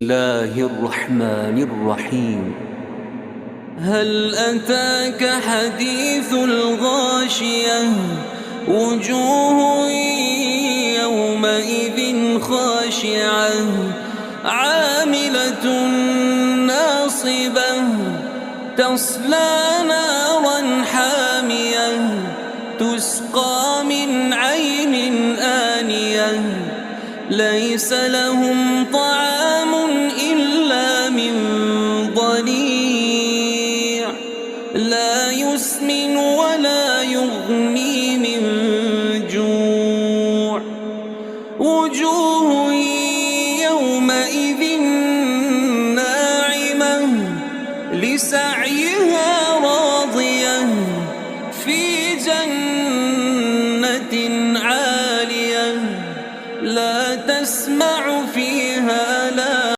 الله الرحمن الرحيم. هل أتاك حديث الغاشية؟ وجوه يومئذ خاشعة عاملة ناصبة تصلى نارا حامية تسقى من عين آنية ليس لهم طعام إلا من ضريع لا يسمن ولا يغني من جوع وجوه يومئذ ناعمة لسعيها